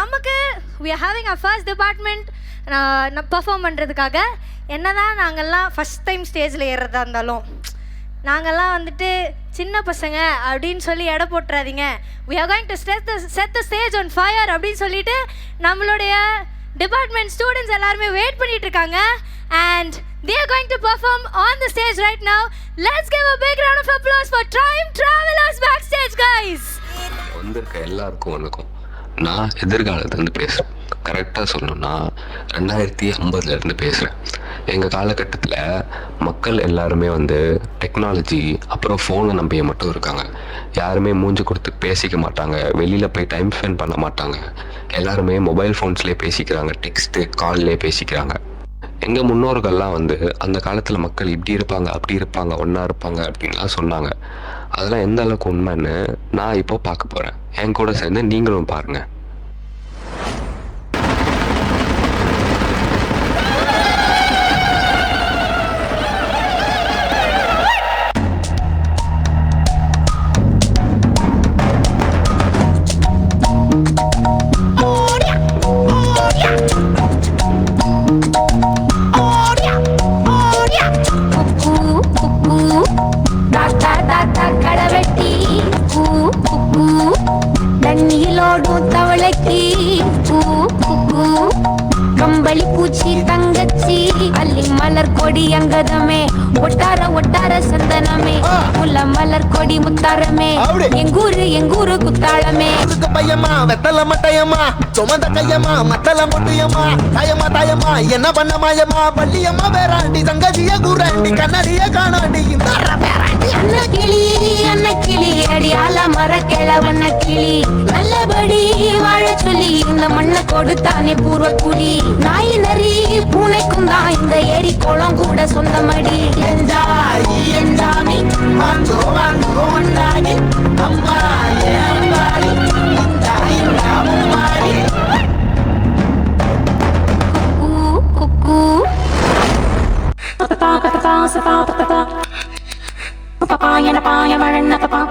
நமக்கு we are having our first department perform பண்ணுறதுக்காக என்ன தான் நாங்கள்லாம் ஃபஸ்ட் டைம் ஸ்டேஜில் ஏறுறதா இருந்தாலும் நாங்கள்லாம் வந்துட்டு சின்ன பசங்க அப்படின்னு சொல்லி எடை போட்டுறாதீங்க. we are going to set the stage on fire அப்படின்னு சொல்லிட்டு நம்மளுடைய டிபார்ட்மெண்ட் ஸ்டூடெண்ட்ஸ் எல்லாருமே வெயிட் பண்ணிட்டு இருக்காங்க. and they are going to perform on the stage right now. Let's give a big round of applause for Time Travelers backstage guys. வந்திருக்க எல்லாருக்கும் வணக்கம். நான் எதிர்காலத்துலேருந்து பேசுகிறேன். கரெக்டாக சொல்லணும்னா 2050 பேசுகிறேன். எங்கள் காலகட்டத்தில் மக்கள் எல்லாருமே டெக்னாலஜி அப்புறம் ஃபோனை நம்பிய மட்டும் இருக்காங்க. யாருமே மூஞ்சி கொடுத்து பேசிக்க மாட்டாங்க, வெளியில் போய் டைம் ஸ்பெண்ட் பண்ண மாட்டாங்க. எல்லாருமே மொபைல் ஃபோன்ஸ்லேயே பேசிக்கிறாங்க, டெக்ஸ்ட்டு கால்லே பேசிக்கிறாங்க. எங்கள் முன்னோர்கள்லாம் அந்த காலத்தில் மக்கள் இப்படி இருப்பாங்க, அப்படி இருப்பாங்க, ஒன்றா இருப்பாங்க அப்படின்லாம் சொன்னாங்க. அதெல்லாம் எந்த அளவுக்கு உண்மைன்னு நான் இப்போ பார்க்க போகிறேன். என் கூட சேர்ந்து நீங்களும் பாருங்கள். கம்பளி பூச்சி தங்கச்சி அள்ளி மலர் கொடி அங்கதமே ஒட்டார ஒட்டார சந்தனமே முல்ல மலர் கொடி முத்தாரமே எங்கூரு குத்தாளமே பையமா வெத்தல மட்டையம்மா சுமந்த கையம்மா மத்தல மொட்டையம்மா தாயம்மா தாயம்மா என்ன பண்ண மாயம்மா பள்ளியம்மா வேறாண்டி சங்கதிய கூறாண்டி கண்ணடிய காணாண்டி அன்ன கிளி அடியால மர கிழவண்ண கிளி நல்லபடி வாழ சொல்லி இந்த மண்ணை கொடுத்தானே பூர்வ குடி நாய் நரி பூனைக்கும் தான் இந்த ஏரி குளம் கூட சொந்தமடி என்றாமி வாங்கோ வாங்கோ ஒன்றாடி அம்மா ஏம்பாடி குக்கு பாய மழன்ன பப்பா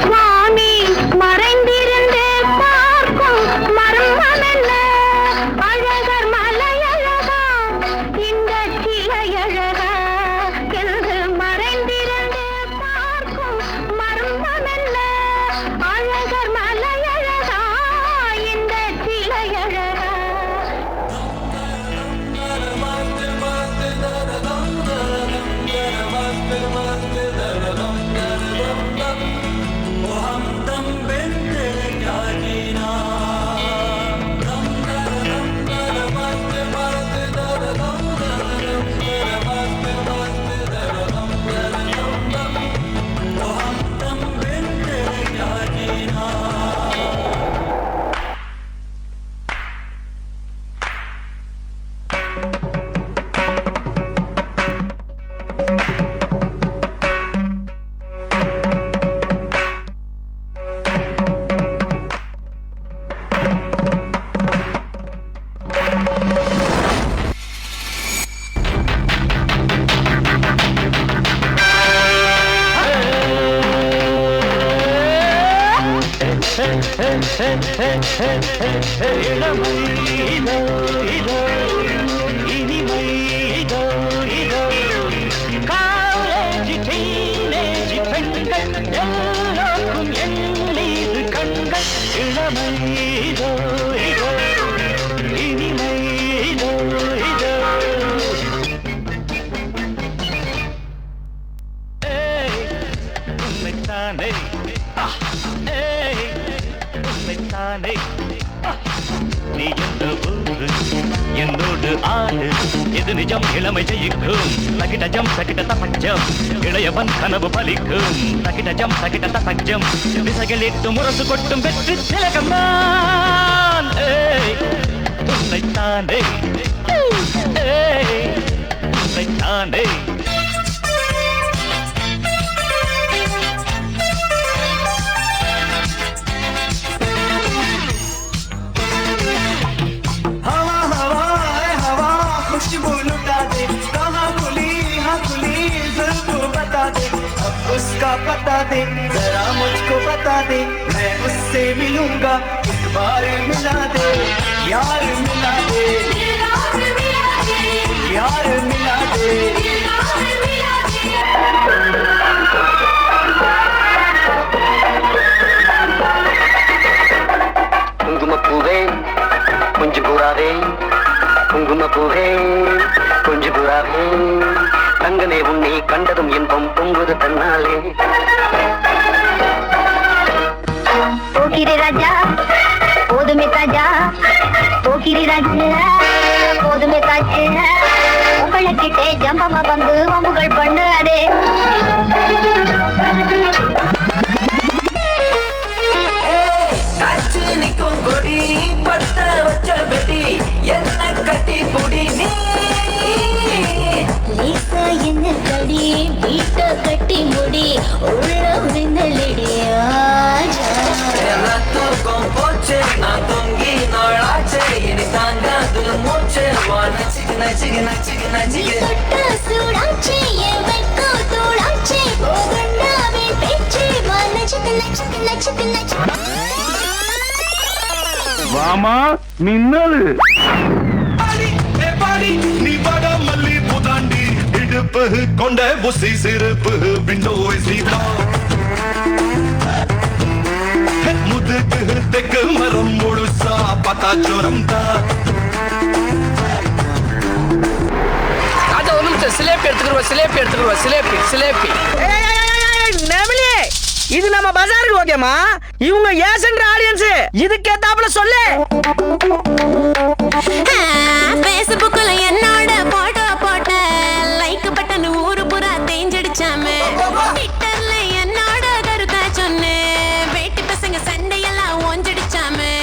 சுவாமி மறைந்திருந்து பார்க்கும் மர்மம் என்ன? அழகர் மலையழகா இந்த சிலையழகா என்று மறைந்திருந்து பார்க்கும் மர்மம் என்ன? அழகர் மலையழகா இந்த சிலையழகா. இளமை இதோ இதோ இனிமை இதோ இதோ காலேஜ் டீனேஜ் பெண்கள் எல்லோருக்கும் என் மீது கண்கள். இளமை இதோ இதோ இனிமை இதோ இதோ. உன்னைத்தானே உன்னைத்தானே நீ என்ற ஊரு என்னோடு ஆடு. எது நிஜம் இளமை ஜெயிக்கும். தகிடஜம் தகிட தபஞ்சம் இளையவன் கனவு பலிக்கும். தகிடஜம் தகிட தபஞ்சம் விசைகளிட்டு முரசு கொட்டும் வெற்றி திலகம் நான். உன்னைத்தானே உன்னைத்தானே. खुशबू लुटा दे कहाँ खुली हाँ खुली जुल्फों बता दे अब उसका पता दे जरा मुझको बता दे मैं उससे मिलूंगा एक बार मिला दे यार मिला दे यार मिला दे. குங்குமப்பூவே கொஞ்சம் கூறாதே குங்குமப்பூவே கொஞ்சம் கூறாதே தங்கனே உன்னை கண்டதும் இன்பம் பொங்குது தன்னாலே. போக்கிரி ராஜா போதுமே தாஜா போக்கிரி ராஜா போதுமே தாஜா உங்களை கிட்டே ஜம்பமா வந்து வம்புகள் பண்ணு அடே. கொடி பத்த வச்ச பெட்டி என்ன கட்டி பொடி நீ என்ன கடி வீட்ட கட்டி முடி உள்ள விழுந்தலிடியா தூக்கம் போச்சு நான் தொங்கி நாளாச்சு இனி தாங்காது மூச்சு நச்சுக்கு நச்சுக்கு நச்சுக்கு நச்சுக்கு சூடாச்சு என் வெக்கம் தூளாச்சு போகண்டாவே பேச்சு நச்சுக்கு நச்சுக்கு நச்சுக்கு நச்சுக்கு. வாமா மின்னல் நீ வட மல்லி புதாண்டி இடுப்பு கொண்ட புசி சிறுப்பு விண்டோவை சீதா முதுகு தெக்கு மரம் முழுசா பத்தா சோரம் தான். ராஜா ஒரு நிமிஷம் சிலேபி எடுத்துக்கிறோம் சிலேபி. இது நம்ம பஜாருக்கு ஓகேமா. இவங்க ஏசன்ற ஆடியன்ஸ் இதுக்கேத்தாப்புல சொல்லு. பேஸ்புக்ல என்னோட போட்டோ போட்ட லைக் பட்டன் ஊரு புறா தேஞ்சடிச்சாமே. ட்விட்டர்ல என்னோட கருத்தா சொன்னே வேட்டி பசங்க சண்டையெல்லாம் ஒஞ்சடிச்சாமே.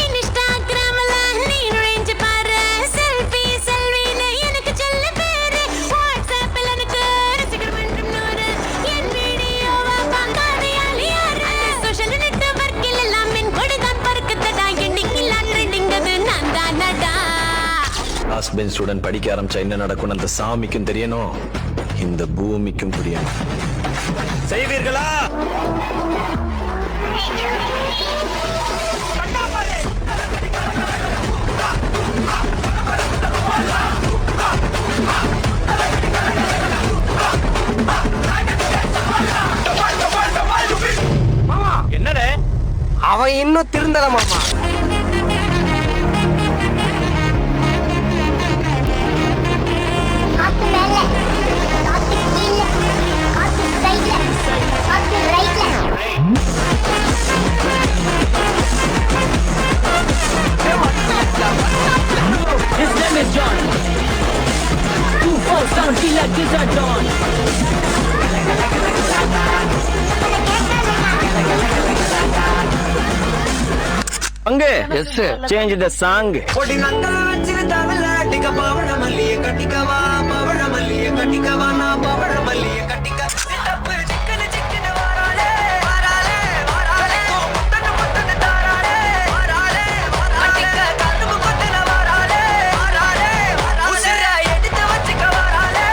இன்ஸ்டாகிராம்ல நீ நுழைஞ்சு பாரு செல்ஃபி செல்வின்னு எனக்கு சொல்ல பேரு. வாட்ஸ்அப்ல எனக்கு ரசிகர் மன்றம் நூறு என் வீடியோவை பார்க்காதே அழியாரு. சோஷியல் நெட்வொர்க்கில் எல்லாம் மின் கொடிதான் பறக்குதடா எண்ணிக்கெல்லாம் ட்ரெண்டிங் அது நான் தானடா. லாஸ்ட் பெஞ்ச் ஸ்டூடெண்ட் படிக்க ஆரம்பிச்சா என்ன நடக்கும் அந்த சாமிக்கும் தெரியணும் இந்த பூமிக்கும் புரியணும். செய்வீர்களா? என்னடே அவன் இன்னும் திருந்தல மாமா. His name is John. 247 killer guitar John. அங்க எஸ் சேஞ்ச் தி சாங். பொடி நங்கா வச்சிருந்தாவல டிக பவள மல்லிய கட்டிக்கவா பவள மல்லிய கட்டிக்கவா நான் பவள மல்லிய கட்டிக்க தப்பு சிக்கன சிக்கன வாராலே வாராலே வாராலே முத்தன முத்தன தாராலே வாராலே வாராலே கண்ணுக்கு கொத்தன வாராலே வாராலே வாராலே உசிரா எடுத்து வச்சுக்க வாராலே.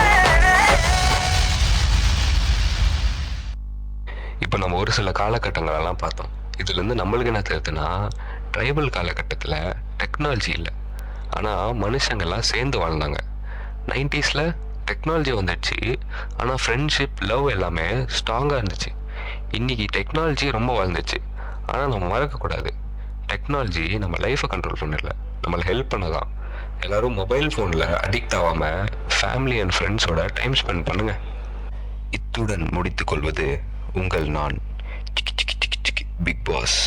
இப்போ நம்ம ஒரு சில காலகட்டங்களெல்லாம் பார்த்தோம். இதுலேருந்து நம்மளுக்கு என்ன தெரியுதுன்னா, ட்ரைபல் காலகட்டத்தில் டெக்னாலஜி இல்லை, ஆனால் மனுஷங்கள்லாம் சேர்ந்து வாழ்ந்தாங்க. 90s டெக்னாலஜி வந்துடுச்சு, ஆனால் ஃப்ரெண்ட்ஷிப் லவ் எல்லாமே ஸ்ட்ராங்காக இருந்துச்சு. இன்றைக்கி டெக்னாலஜி ரொம்ப வளர்ந்துச்சு, ஆனால் நம்ம மறக்கக்கூடாது, டெக்னாலஜி நம்ம லைஃப்பை கண்ட்ரோல் பண்ணல, நம்மளை ஹெல்ப் பண்ணதான். எல்லோரும் மொபைல் ஃபோனில் அடிக்ட் ஆகாமல் ஃபேமிலி அண்ட் ஃப்ரெண்ட்ஸோட டைம் ஸ்பெண்ட் பண்ணுங்கள். இத்துடன் முடித்துக்கொள்வது உங்கள் நான் பிக் பாஸ்.